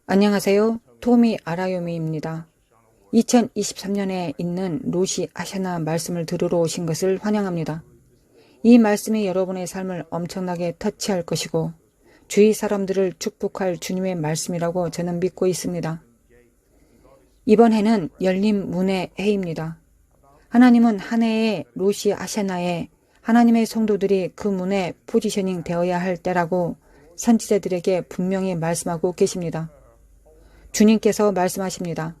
안녕하세요. 토미 아라요미입니다. 2023년에 있는 로시 하샤나 말씀을 들으러 오신 것을 환영합니다. 이 말씀이 여러분의 삶을 엄청나게 터치할 것이고 주위 사람들을 축복할 주님의 말씀이라고 저는 믿고 있습니다. 이번 해는 열린 문의 해입니다. 하나님은 한 해의 로시 하샤나에 하나님의 성도들이 그 문에 포지셔닝 되어야 할 때라고 선지자들에게 분명히 말씀하고 계십니다. 주님께서 말씀하십니다.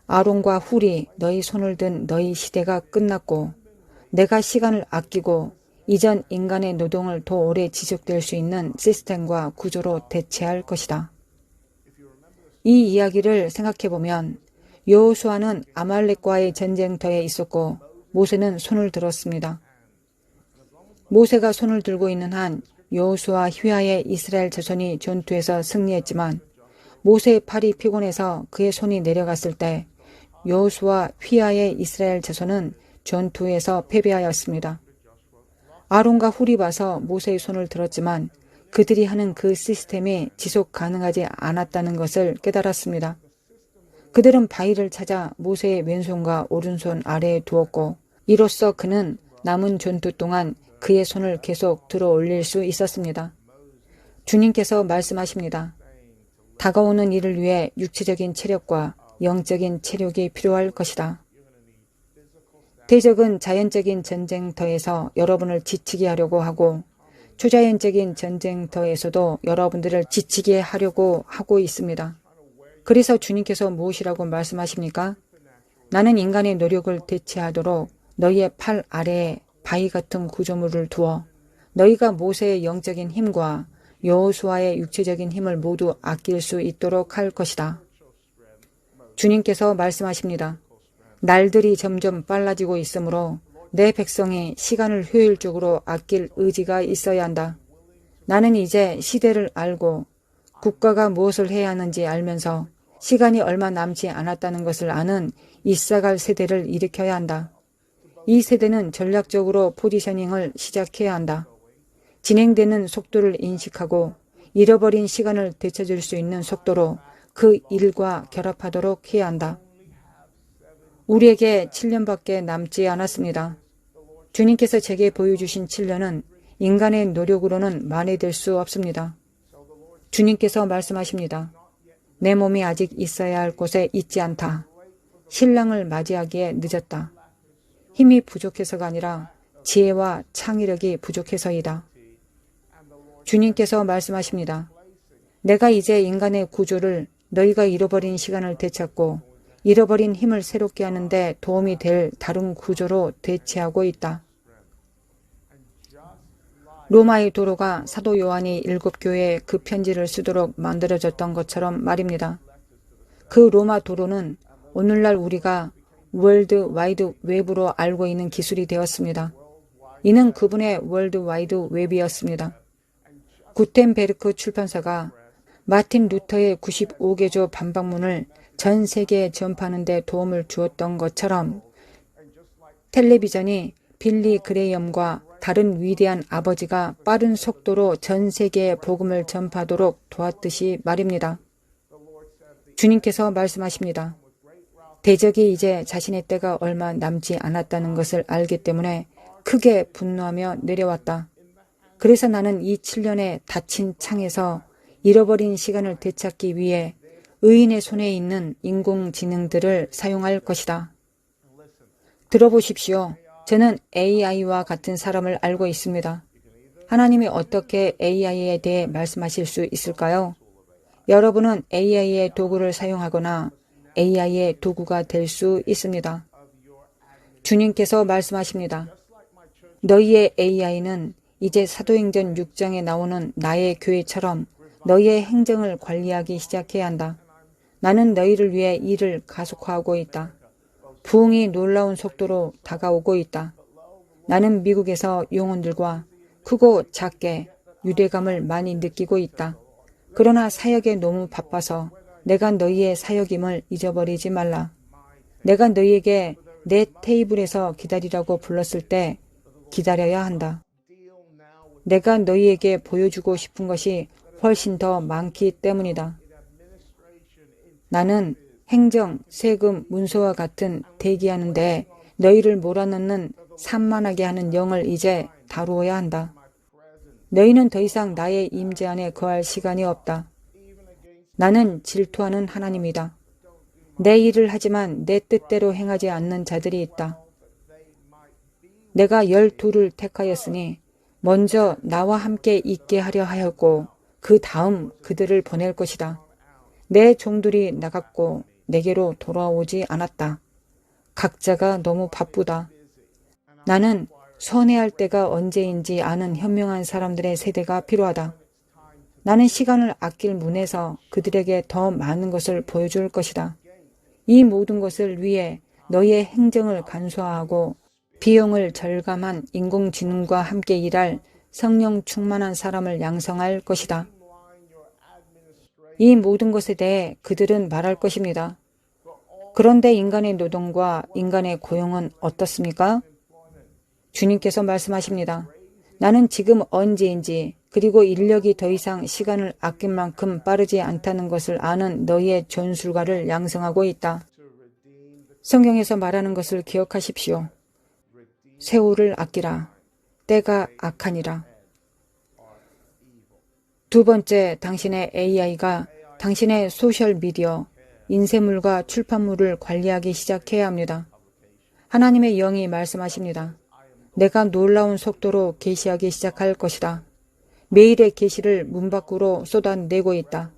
아론과 훌이 너희 손을 든 너희 시대가 끝났고 내가 시간을 아끼고 이전 인간의 노동을 더 오래 지속될 수 있는 시스템과 구조로 대체할 것이다. 이 이야기를 생각해보면 여호수아는 아말렉과의 전쟁터에 있었고 모세는 손을 들었습니다. 모세가 손을 들고 있는 한 여호수아 휘하의 이스라엘 자손이 전투에서 승리했지만 모세의 팔이 피곤해서 그의 손이 내려갔을 때 여호수아 휘하의 이스라엘 자손은 전투에서 패배하였습니다. 아론과 훌이 봐서 모세의 손을 들었지만 그들이 하는 그 시스템이 지속 가능하지 않았다는 것을 깨달았습니다. 그들은 바위를 찾아 모세의 왼손과 오른손 아래에 두었고 이로써 그는 남은 전투 동안 그의 손을 계속 들어 올릴 수 있었습니다. 주님께서 말씀하십니다. 다가오는 일을 위해 육체적인 체력과 영적인 체력이 필요할 것이다. 대적은 자연적인 전쟁터에서 여러분을 지치게 하려고 하고 초자연적인 전쟁터에서도 여러분들을 지치게 하려고 하고 있습니다. 그래서 주님께서 무엇이라고 말씀하십니까? 나는 인간의 노력을 대체하도록 너희의 팔 아래에 바위 같은 구조물을 두어 너희가 모세의 영적인 힘과 여호수아의 육체적인 힘을 모두 아낄 수 있도록 할 것이다. 주님께서 말씀하십니다. 날들이 점점 빨라지고 있으므로 내 백성이 시간을 효율적으로 아낄 의지가 있어야 한다. 나는 이제 시대를 알고 국가가 무엇을 해야 하는지 알면서 시간이 얼마 남지 않았다는 것을 아는 이사갈 세대를 일으켜야 한다. 이 세대는 전략적으로 포지셔닝을 시작해야 한다. 진행되는 속도를 인식하고 잃어버린 시간을 되찾을 수 있는 속도로 그 일과 결합하도록 해야 한다. 우리에게 7년밖에 남지 않았습니다. 주님께서 제게 보여주신 7년은 인간의 노력으로는 만회될 수 없습니다. 주님께서 말씀하십니다. 내 몸이 아직 있어야 할 곳에 있지 않다. 신랑을 맞이하기에 늦었다. 힘이 부족해서가 아니라 지혜와 창의력이 부족해서이다. 주님께서 말씀하십니다. 내가 이제 인간의 구조를 너희가 잃어버린 시간을 되찾고 잃어버린 힘을 새롭게 하는데 도움이 될 다른 구조로 대체하고 있다. 로마의 도로가 사도 요한이 7교회에 그 편지를 쓰도록 만들어졌던 것처럼 말입니다. 그 로마 도로는 오늘날 우리가 월드 와이드 웹으로 알고 있는 기술이 되었습니다. 이는 그분의 월드 와이드 웹이었습니다. 구텐베르크 출판사가 마틴 루터의 95개조 반박문을 전 세계에 전파하는 데 도움을 주었던 것처럼 텔레비전이 빌리 그레이엄과 다른 위대한 아버지가 빠른 속도로 전 세계에 복음을 전파하도록 도왔듯이 말입니다. 주님께서 말씀하십니다. 대적이 이제 자신의 때가 얼마 남지 않았다는 것을 알기 때문에 크게 분노하며 내려왔다. 그래서 나는 이 7년의 닫힌 창에서 잃어버린 시간을 되찾기 위해 의인의 손에 있는 인공지능들을 사용할 것이다. 들어보십시오. 저는 AI와 같은 사람을 알고 있습니다. 하나님이 어떻게 AI에 대해 말씀하실 수 있을까요? 여러분은 AI의 도구를 사용하거나 AI의 도구가 될 수 있습니다. 주님께서 말씀하십니다. 너희의 AI는 이제 사도행전 6장에 나오는 나의 교회처럼 너희의 행정을 관리하기 시작해야 한다. 나는 너희를 위해 일을 가속화하고 있다. 부흥이 놀라운 속도로 다가오고 있다. 나는 미국에서 영혼들과 크고 작게 유대감을 많이 느끼고 있다. 그러나 사역에 너무 바빠서 내가 너희의 사역임을 잊어버리지 말라. 내가 너희에게 내 테이블에서 기다리라고 불렀을 때 기다려야 한다. 내가 너희에게 보여주고 싶은 것이 훨씬 더 많기 때문이다. 나는 행정, 세금, 문서와 같은 대기하는데 너희를 몰아넣는 산만하게 하는 영을 이제 다루어야 한다. 너희는 더 이상 나의 임재 안에 거할 시간이 없다. 나는 질투하는 하나님이다. 내 일을 하지만 내 뜻대로 행하지 않는 자들이 있다. 내가 12를 택하였으니 먼저 나와 함께 있게 하려 하였고 그 다음 그들을 보낼 것이다. 내 종들이 나갔고 내게로 돌아오지 않았다. 각자가 너무 바쁘다. 나는 선회할 때가 언제인지 아는 현명한 사람들의 세대가 필요하다. 나는 시간을 아낄 문에서 그들에게 더 많은 것을 보여줄 것이다. 이 모든 것을 위해 너희의 행정을 간소화하고 비용을 절감한 인공지능과 함께 일할 성령 충만한 사람을 양성할 것이다. 이 모든 것에 대해 그들은 말할 것입니다. 그런데 인간의 노동과 인간의 고용은 어떻습니까? 주님께서 말씀하십니다. 나는 지금 언제인지 그리고 인력이 더 이상 시간을 아낄 만큼 빠르지 않다는 것을 아는 너희의 전술가를 양성하고 있다. 성경에서 말하는 것을 기억하십시오. 세월을 아끼라. 때가 악하니라. 두 번째, 당신의 AI가 당신의 소셜미디어, 인쇄물과 출판물을 관리하기 시작해야 합니다. 하나님의 영이 말씀하십니다. 내가 놀라운 속도로 계시하기 시작할 것이다. 매일의 계시를 문 밖으로 쏟아내고 있다.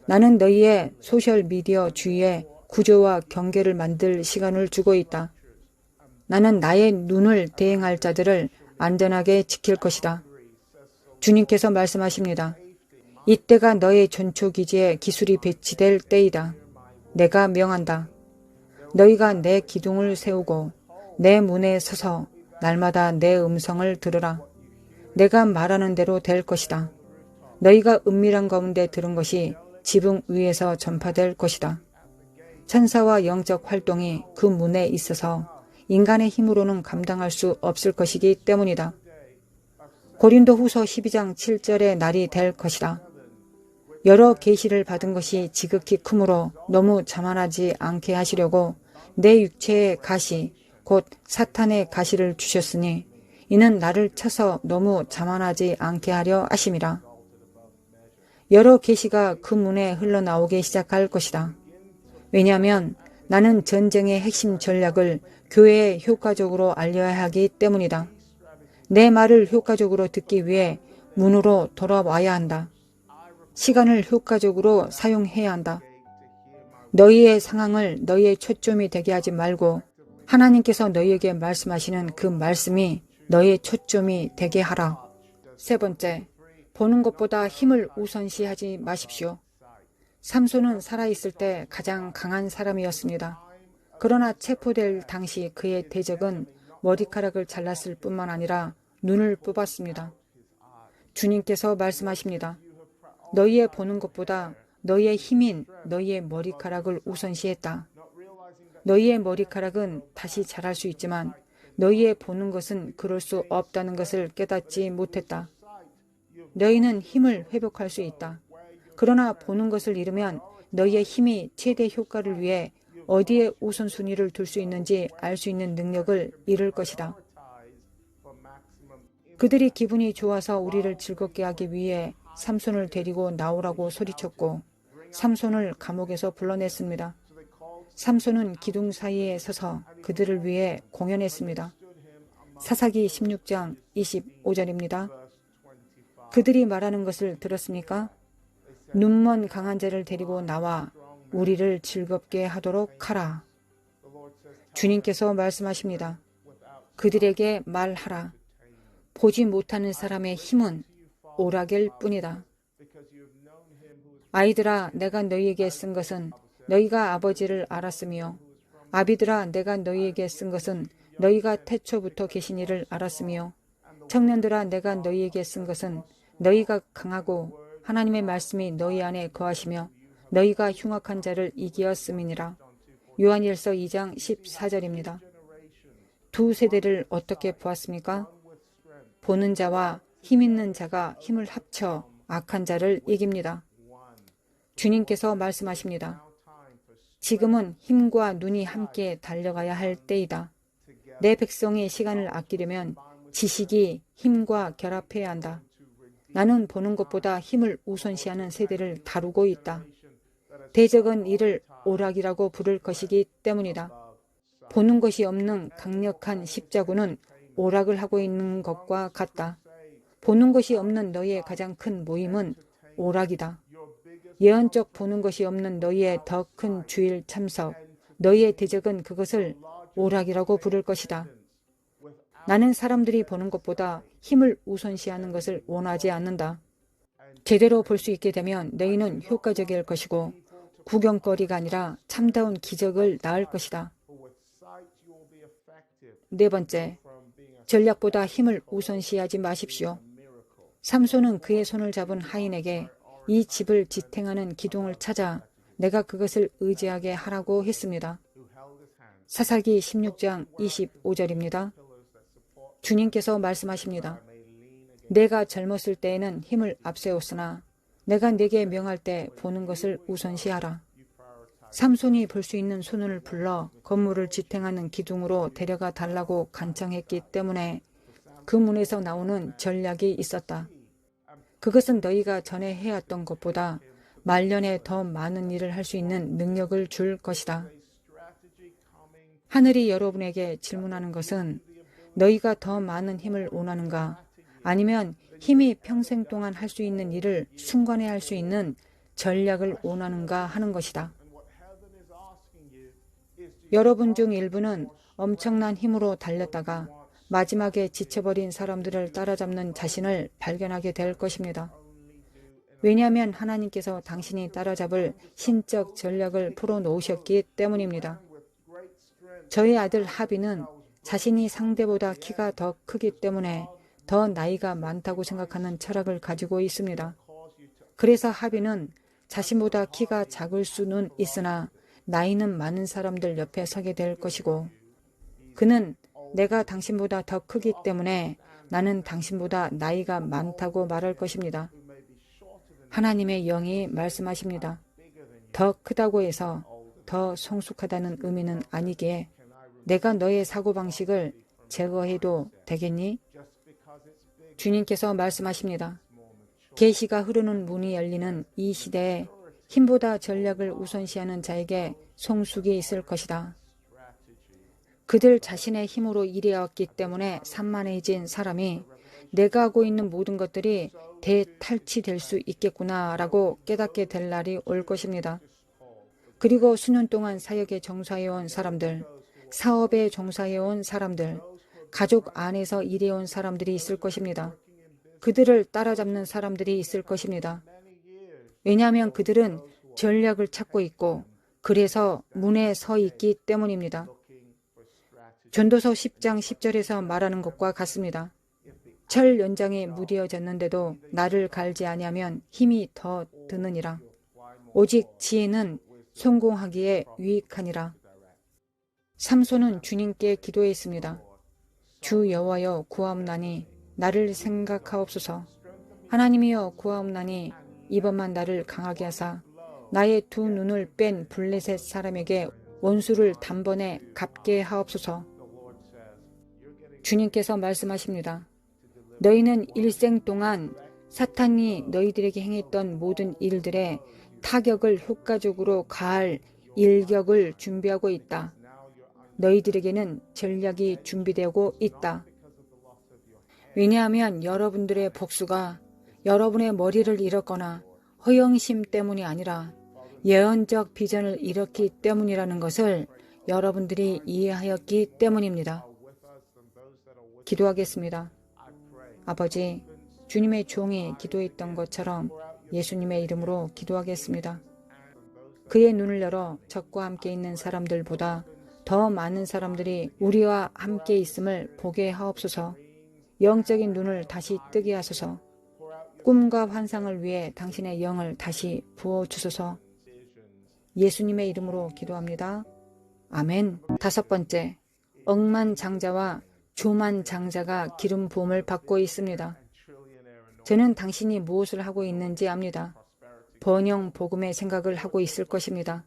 나는 너희의 소셜미디어 주위에 구조와 경계를 만들 시간을 주고 있다. 나는 나의 눈을 대행할 자들을 안전하게 지킬 것이다. 주님께서 말씀하십니다. 이때가 너의 전초기지에 기술이 배치될 때이다. 내가 명한다. 너희가 내 기둥을 세우고 내 문에 서서 날마다 내 음성을 들으라. 내가 말하는 대로 될 것이다. 너희가 은밀한 가운데 들은 것이 지붕 위에서 전파될 것이다. 천사와 영적 활동이 그 문에 있어서 인간의 힘으로는 감당할 수 없을 것이기 때문이다. 고린도 후서 12장 7절의 날이 될 것이다. 여러 계시를 받은 것이 지극히 크므로 너무 자만하지 않게 하시려고 내 육체의 가시, 곧 사탄의 가시를 주셨으니 이는 나를 쳐서 너무 자만하지 않게 하려 하심이라. 여러 계시가 그 문에 흘러나오기 시작할 것이다. 왜냐하면 나는 전쟁의 핵심 전략을 교회에 효과적으로 알려야 하기 때문이다. 내 말을 효과적으로 듣기 위해 문으로 돌아와야 한다. 시간을 효과적으로 사용해야 한다. 너희의 상황을 너희의 초점이 되게 하지 말고 하나님께서 너희에게 말씀하시는 그 말씀이 너희의 초점이 되게 하라. 세 번째, 보는 것보다 힘을 우선시하지 마십시오. 삼손은 살아있을 때 가장 강한 사람이었습니다. 그러나 체포될 당시 그의 대적은 머리카락을 잘랐을 뿐만 아니라 눈을 뽑았습니다. 주님께서 말씀하십니다. 너희의 보는 것보다 너희의 힘인 너희의 머리카락을 우선시했다. 너희의 머리카락은 다시 자랄 수 있지만 너희의 보는 것은 그럴 수 없다는 것을 깨닫지 못했다. 너희는 힘을 회복할 수 있다. 그러나 보는 것을 잃으면 너희의 힘이 최대 효과를 위해 어디에 우선순위를 둘 수 있는지 알 수 있는 능력을 잃을 것이다. 그들이 기분이 좋아서 우리를 즐겁게 하기 위해 삼손을 데리고 나오라고 소리쳤고 삼손을 감옥에서 불러냈습니다. 삼손은 기둥 사이에 서서 그들을 위해 공연했습니다. 사사기 16장 25절입니다. 그들이 말하는 것을 들었습니까? 눈먼 강한 자를 데리고 나와 우리를 즐겁게 하도록 하라. 주님께서 말씀하십니다. 그들에게 말하라. 보지 못하는 사람의 힘은 오락일 뿐이다. 아이들아, 내가 너희에게 쓴 것은 너희가 아버지를 알았으며 아비들아, 내가 너희에게 쓴 것은 너희가 태초부터 계신 이를 알았으며 청년들아, 내가 너희에게 쓴 것은 너희가 강하고 하나님의 말씀이 너희 안에 거하시며 너희가 흉악한 자를 이기었음이니라. 요한일서 2장 14절입니다. 두 세대를 어떻게 보았습니까? 보는 자와 힘 있는 자가 힘을 합쳐 악한 자를 이깁니다. 주님께서 말씀하십니다. 지금은 힘과 눈이 함께 달려가야 할 때이다. 내 백성의 시간을 아끼려면 지식이 힘과 결합해야 한다. 나는 보는 것보다 힘을 우선시하는 세대를 다루고 있다. 대적은 이를 오락이라고 부를 것이기 때문이다. 보는 것이 없는 강력한 십자군은 오락을 하고 있는 것과 같다. 보는 것이 없는 너희의 가장 큰 모임은 오락이다. 예언적 보는 것이 없는 너희의 더 큰 주일 참석, 너희의 대적은 그것을 오락이라고 부를 것이다. 나는 사람들이 보는 것보다 힘을 우선시하는 것을 원하지 않는다. 제대로 볼 수 있게 되면 너희는 효과적일 것이고 구경거리가 아니라 참다운 기적을 낳을 것이다. 네 번째, 전략보다 힘을 우선시하지 마십시오. 삼손은 그의 손을 잡은 하인에게 이 집을 지탱하는 기둥을 찾아 내가 그것을 의지하게 하라고 했습니다. 사사기 16장 25절입니다. 주님께서 말씀하십니다. 내가 젊었을 때에는 힘을 앞세웠으나 내가 네게 명할 때 보는 것을 우선시하라. 삼손이 볼 수 있는 소년을 불러 건물을 지탱하는 기둥으로 데려가 달라고 간청했기 때문에 그 문에서 나오는 전략이 있었다. 그것은 너희가 전에 해왔던 것보다 말년에 더 많은 일을 할 수 있는 능력을 줄 것이다. 하늘이 여러분에게 질문하는 것은 너희가 더 많은 힘을 원하는가? 아니면 힘이 평생 동안 할 수 있는 일을 순간에 할 수 있는 전략을 원하는가 하는 것이다. 여러분 중 일부는 엄청난 힘으로 달렸다가 마지막에 지쳐버린 사람들을 따라잡는 자신을 발견하게 될 것입니다. 왜냐하면 하나님께서 당신이 따라잡을 신적 전략을 풀어놓으셨기 때문입니다. 저의 아들 하비는 자신이 상대보다 키가 더 크기 때문에 더 나이가 많다고 생각하는 철학을 가지고 있습니다. 그래서 하비는 자신보다 키가 작을 수는 있으나 나이는 많은 사람들 옆에 서게 될 것이고, 그는 내가 당신보다 더 크기 때문에 나는 당신보다 나이가 많다고 말할 것입니다. 하나님의 영이 말씀하십니다. 더 크다고 해서 더 성숙하다는 의미는 아니기에 내가 너의 사고방식을 제거해도 되겠니? 주님께서 말씀하십니다. 계시가 흐르는 문이 열리는 이 시대에 힘보다 전략을 우선시하는 자에게 성숙이 있을 것이다. 그들 자신의 힘으로 일해왔기 때문에 산만해진 사람이 내가 하고 있는 모든 것들이 대탈취될 수 있겠구나 라고 깨닫게 될 날이 올 것입니다. 그리고 수년 동안 사역에 종사해온 사람들, 사업에 종사해온 사람들, 가족 안에서 일해온 사람들이 있을 것입니다. 그들을 따라잡는 사람들이 있을 것입니다. 왜냐하면 그들은 전략을 찾고 있고 그래서 문에 서 있기 때문입니다. 전도서 10장 10절에서 말하는 것과 같습니다. 철 연장에 무뎌졌는데도 나를 갈지 아니하면 힘이 더 드느니라. 오직 지혜는 성공하기에 유익하니라. 삼손은 주님께 기도했습니다. 주 여호와여 구하옵나니 나를 생각하옵소서. 하나님이여 구하옵나니 이번만 나를 강하게 하사 나의 두 눈을 뺀 블레셋 사람에게 원수를 단번에 갚게 하옵소서. 주님께서 말씀하십니다. 너희는 일생 동안 사탄이 너희들에게 행했던 모든 일들에 타격을 효과적으로 가할 일격을 준비하고 있다. 너희들에게는 전략이 준비되고 있다. 왜냐하면 여러분들의 복수가 여러분의 머리를 잃었거나 허영심 때문이 아니라 예언적 비전을 잃었기 때문이라는 것을 여러분들이 이해하였기 때문입니다. 기도하겠습니다. 아버지, 주님의 종이 기도했던 것처럼 예수님의 이름으로 기도하겠습니다. 그의 눈을 열어 적과 함께 있는 사람들보다 더 많은 사람들이 우리와 함께 있음을 보게 하옵소서. 영적인 눈을 다시 뜨게 하소서. 꿈과 환상을 위해 당신의 영을 다시 부어주소서. 예수님의 이름으로 기도합니다. 아멘. 5번째, 억만장자와 조만장자가 기름 부음을 받고 있습니다. 저는 당신이 무엇을 하고 있는지 압니다. 번영 복음의 생각을 하고 있을 것입니다.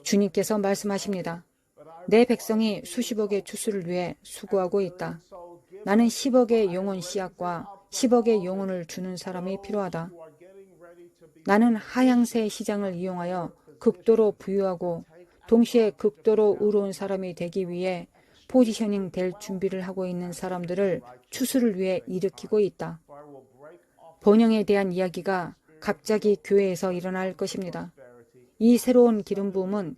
주님께서 말씀하십니다. 내 백성이 수십억의 추수를 위해 수고하고 있다. 나는 10억의 영혼 씨앗과 10억의 영혼을 주는 사람이 필요하다. 나는 하향세 시장을 이용하여 극도로 부유하고 동시에 극도로 의로운 사람이 되기 위해 포지셔닝 될 준비를 하고 있는 사람들을 추수를 위해 일으키고 있다. 번영에 대한 이야기가 갑자기 교회에서 일어날 것입니다. 이 새로운 기름 부음은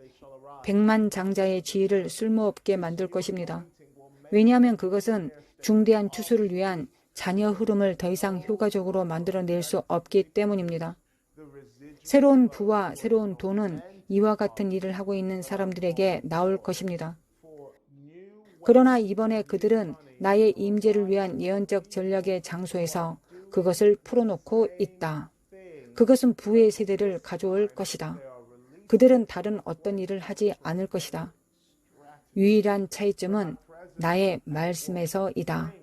백만장자의 지위를 쓸모없게 만들 것입니다. 왜냐하면 그것은 중대한 추수를 위한 잔여 흐름을 더 이상 효과적으로 만들어낼 수 없기 때문입니다. 새로운 부와 새로운 돈은 이와 같은 일을 하고 있는 사람들에게 나올 것입니다. 그러나 이번에 그들은 나의 임재를 위한 예언적 전략의 장소에서 그것을 풀어놓고 있다. 그것은 부의 세대를 가져올 것이다. 그들은 다른 어떤 일을 하지 않을 것이다. 유일한 차이점은 나의 말씀에서이다.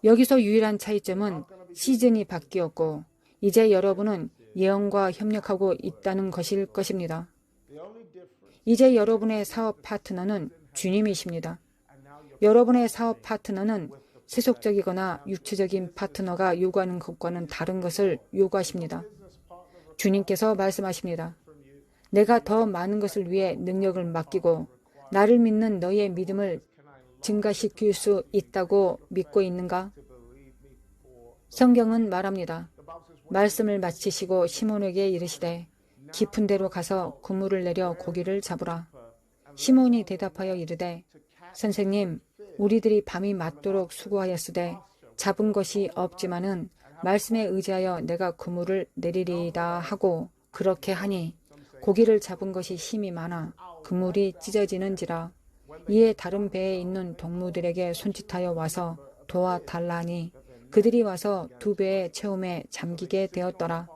여기서 유일한 차이점은 시즌이 바뀌었고 이제 여러분은 예언과 협력하고 있다는 것일 것입니다. 이제 여러분의 사업 파트너는 주님이십니다. 여러분의 사업 파트너는 세속적이거나 육체적인 파트너가 요구하는 것과는 다른 것을 요구하십니다. 주님께서 말씀하십니다. 내가 더 많은 것을 위해 능력을 맡기고 나를 믿는 너희의 믿음을 증가시킬 수 있다고 믿고 있는가? 성경은 말합니다. 말씀을 마치시고 시몬에게 이르시되 깊은 데로 가서 그물을 내려 고기를 잡으라. 시몬이 대답하여 이르되 선생님 우리들이 밤이 맞도록 수고하였으되 잡은 것이 없지만은 말씀에 의지하여 내가 그물을 내리리이다 하고 그렇게 하니 고기를 잡은 것이 힘이 많아 그물이 찢어지는지라. 이에 다른 배에 있는 동무들에게 손짓하여 와서 도와달라니 그들이 와서 두 배의 체험에 잠기게 되었더라.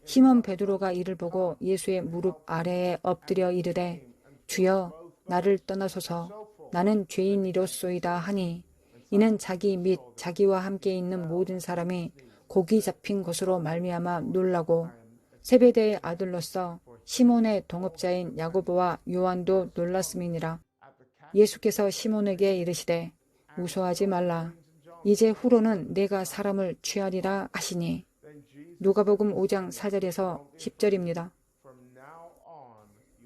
시몬 베드로가 이를 보고 예수의 무릎 아래에 엎드려 이르되 주여 나를 떠나소서 나는 죄인이로소이다 하니 이는 자기 및 자기와 함께 있는 모든 사람이 고기 잡힌 것으로 말미암아 놀라고 세베대의 아들로서 시몬의 동업자인 야고보와 요한도 놀랐음이니라. 예수께서 시몬에게 이르시되 무서워하지 말라. 이제 후로는 내가 사람을 취하리라 하시니 누가복음 5장 4절에서 10절입니다.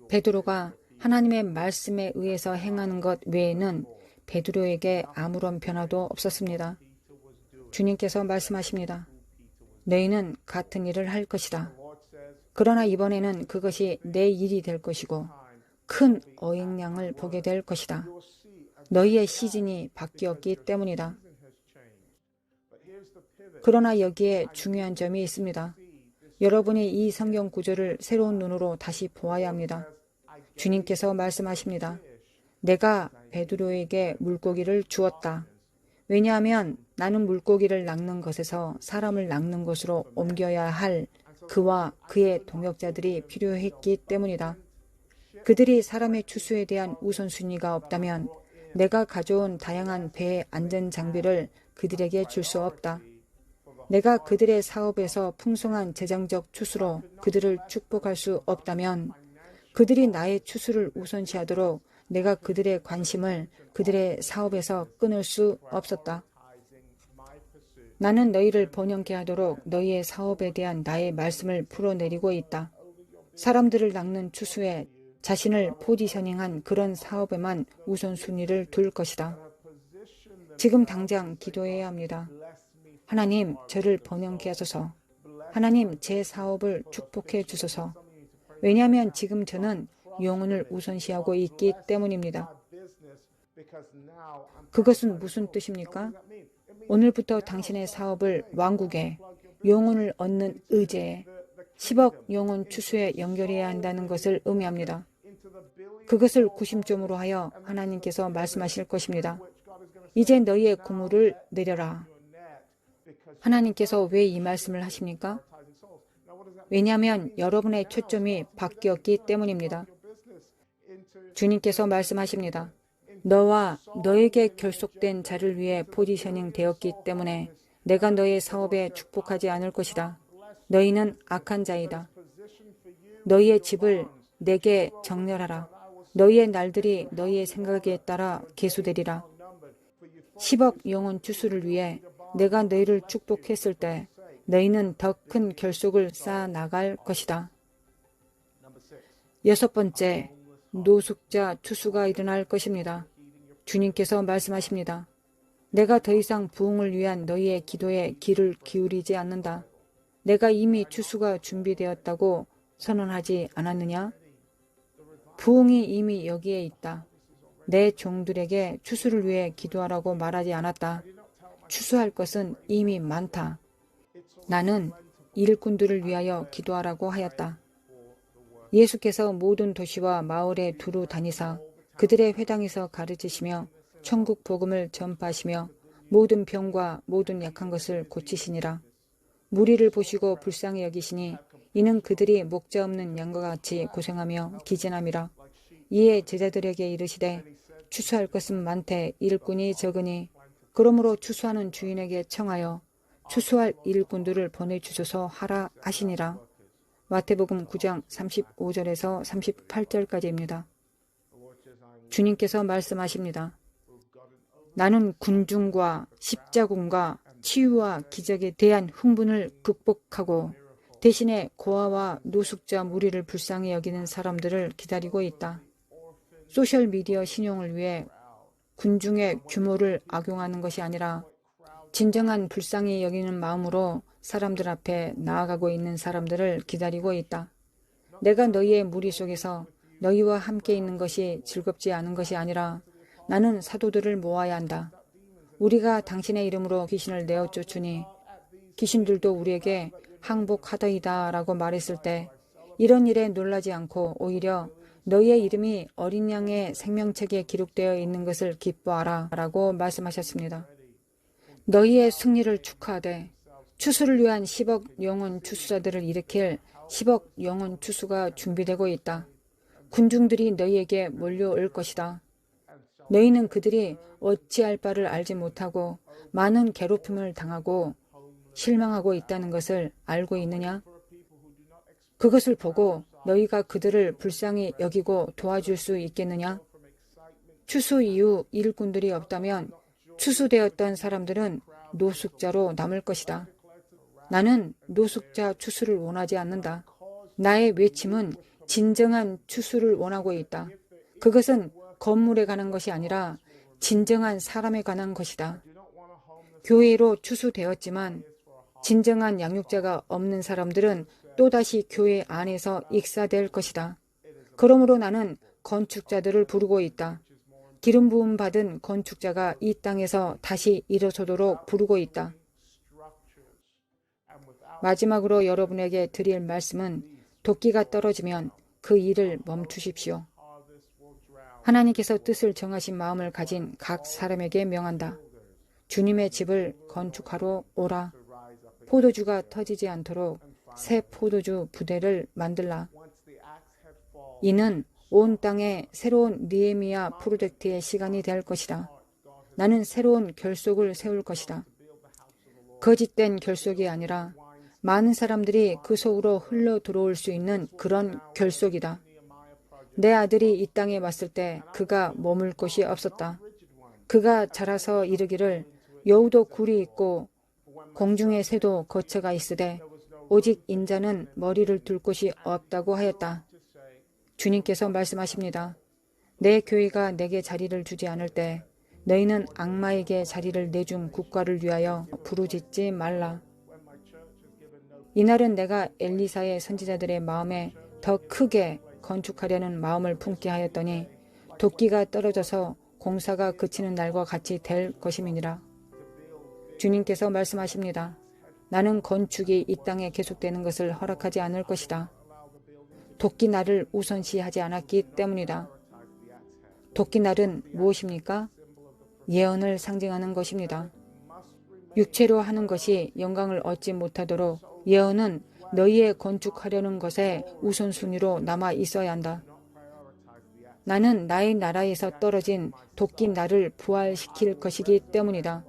베드로가 하나님의 말씀에 의해서 행하는 것 외에는 베드로에게 아무런 변화도 없었습니다. 주님께서 말씀하십니다. 너희는 같은 일을 할 것이다. 그러나 이번에는 그것이 내 일이 될 것이고 큰 어획량을 보게 될 것이다. 너희의 시즌이 바뀌었기 때문이다. 그러나 여기에 중요한 점이 있습니다. 여러분이 이 성경 구절을 새로운 눈으로 다시 보아야 합니다. 주님께서 말씀하십니다. 내가 베드로에게 물고기를 주었다. 왜냐하면 나는 물고기를 낚는 것에서 사람을 낚는 것으로 옮겨야 할 그와 그의 동역자들이 필요했기 때문이다. 그들이 사람의 추수에 대한 우선순위가 없다면 내가 가져온 다양한 배의 안전장비를 그들에게 줄 수 없다. 내가 그들의 사업에서 풍성한 재정적 추수로 그들을 축복할 수 없다면 그들이 나의 추수를 우선시하도록 내가 그들의 관심을 그들의 사업에서 끊을 수 없었다. 나는 너희를 번영케 하도록 너희의 사업에 대한 나의 말씀을 풀어내리고 있다. 사람들을 낚는 추수에 자신을 포지셔닝한 그런 사업에만 우선순위를 둘 것이다. 지금 당장 기도해야 합니다. 하나님, 저를 번영케 하소서. 하나님, 제 사업을 축복해 주소서. 왜냐하면 지금 저는 영혼을 우선시하고 있기 때문입니다. 그것은 무슨 뜻입니까? 오늘부터 당신의 사업을 왕국에, 영혼을 얻는 의제에, 10억 영혼 추수에 연결해야 한다는 것을 의미합니다. 그것을 구심점으로 하여 하나님께서 말씀하실 것입니다. 이제 너희의 그물을 내려라. 하나님께서 왜 이 말씀을 하십니까? 왜냐하면 여러분의 초점이 바뀌었기 때문입니다. 주님께서 말씀하십니다. 너와 너에게 결속된 자를 위해 포지셔닝 되었기 때문에 내가 너의 사업에 축복하지 않을 것이다. 너희는 악한 자이다. 너희의 집을 내게 정렬하라. 너희의 날들이 너희의 생각에 따라 계수되리라. 10억 영혼 추수를 위해 내가 너희를 축복했을 때 너희는 더 큰 결속을 쌓아 나갈 것이다. 여섯 번째, 노숙자 추수가 일어날 것입니다. 주님께서 말씀하십니다. 내가 더 이상 부흥을 위한 너희의 기도에 귀를 기울이지 않는다. 내가 이미 추수가 준비되었다고 선언하지 않았느냐? 부흥이 이미 여기에 있다. 내 종들에게 추수를 위해 기도하라고 말하지 않았다. 추수할 것은 이미 많다. 나는 일꾼들을 위하여 기도하라고 하였다. 예수께서 모든 도시와 마을에 두루 다니사 그들의 회당에서 가르치시며 천국 복음을 전파하시며 모든 병과 모든 약한 것을 고치시니라. 무리를 보시고 불쌍히 여기시니 이는 그들이 목자 없는 양과 같이 고생하며 기진함이라. 이에 제자들에게 이르시되 추수할 것은 많되 일꾼이 적으니 그러므로 추수하는 주인에게 청하여 추수할 일꾼들을 보내주소서 하라 하시니라. 마태복음 9장 35절에서 38절까지입니다. 주님께서 말씀하십니다. 나는 군중과 십자군과 치유와 기적에 대한 흥분을 극복하고 대신에 고아와 노숙자 무리를 불쌍히 여기는 사람들을 기다리고 있다. 소셜미디어 신용을 위해 군중의 규모를 악용하는 것이 아니라 진정한 불쌍히 여기는 마음으로 사람들 앞에 나아가고 있는 사람들을 기다리고 있다. 내가 너희의 무리 속에서 너희와 함께 있는 것이 즐겁지 않은 것이 아니라 나는 사도들을 모아야 한다. 우리가 당신의 이름으로 귀신을 내어 쫓으니 귀신들도 우리에게 항복하더이다 라고 말했을 때 이런 일에 놀라지 않고 오히려 너희의 이름이 어린 양의 생명책에 기록되어 있는 것을 기뻐하라 라고 말씀하셨습니다. 너희의 승리를 축하하되 추수를 위한 10억 영혼 추수자들을 일으킬 10억 영혼 추수가 준비되고 있다. 군중들이 너희에게 몰려올 것이다. 너희는 그들이 어찌할 바를 알지 못하고 많은 괴롭힘을 당하고 실망하고 있다는 것을 알고 있느냐? 그것을 보고 너희가 그들을 불쌍히 여기고 도와줄 수 있겠느냐? 추수 이후 일꾼들이 없다면 추수되었던 사람들은 노숙자로 남을 것이다. 나는 노숙자 추수를 원하지 않는다. 나의 외침은 진정한 추수를 원하고 있다. 그것은 건물에 관한 것이 아니라 진정한 사람에 관한 것이다. 교회로 추수되었지만 진정한 양육자가 없는 사람들은 또다시 교회 안에서 익사될 것이다. 그러므로 나는 건축자들을 부르고 있다. 기름 부음 받은 건축자가 이 땅에서 다시 일어서도록 부르고 있다. 마지막으로 여러분에게 드릴 말씀은 도끼가 떨어지면 그 일을 멈추십시오. 하나님께서 뜻을 정하신 마음을 가진 각 사람에게 명한다. 주님의 집을 건축하러 오라. 포도주가 터지지 않도록 새 포도주 부대를 만들라. 이는 온 땅에 새로운 느헤미야 프로젝트의 시간이 될 것이다. 나는 새로운 결속을 세울 것이다. 거짓된 결속이 아니라 많은 사람들이 그 속으로 흘러 들어올 수 있는 그런 결속이다. 내 아들이 이 땅에 왔을 때 그가 머물 곳이 없었다. 그가 자라서 이르기를 여우도 굴이 있고 공중의 새도 거처가 있으되 오직 인자는 머리를 둘 곳이 없다고 하였다. 주님께서 말씀하십니다. 내 교회가 내게 자리를 주지 않을 때 너희는 악마에게 자리를 내준 국가를 위하여 부르짖지 말라. 이날은 내가 엘리사의 선지자들의 마음에 더 크게 건축하려는 마음을 품게 하였더니 도끼가 떨어져서 공사가 그치는 날과 같이 될 것임이니라. 주님께서 말씀하십니다. 나는 건축이 이 땅에 계속되는 것을 허락하지 않을 것이다. 도끼날을 우선시하지 않았기 때문이다. 도끼날은 무엇입니까? 예언을 상징하는 것입니다. 육체로 하는 것이 영광을 얻지 못하도록 예언은 너희의 건축하려는 것에 우선순위로 남아 있어야 한다. 나는 나의 나라에서 떨어진 도끼날을 부활시킬 것이기 때문이다.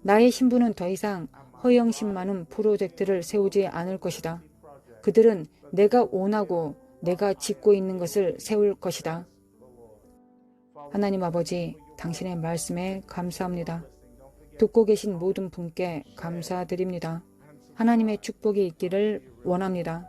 나의 신부는 더 이상 허영심 많은 프로젝트를 세우지 않을 것이다. 그들은 내가 원하고 내가 짓고 있는 것을 세울 것이다. 하나님 아버지, 당신의 말씀에 감사합니다. 듣고 계신 모든 분께 감사드립니다. 하나님의 축복이 있기를 원합니다.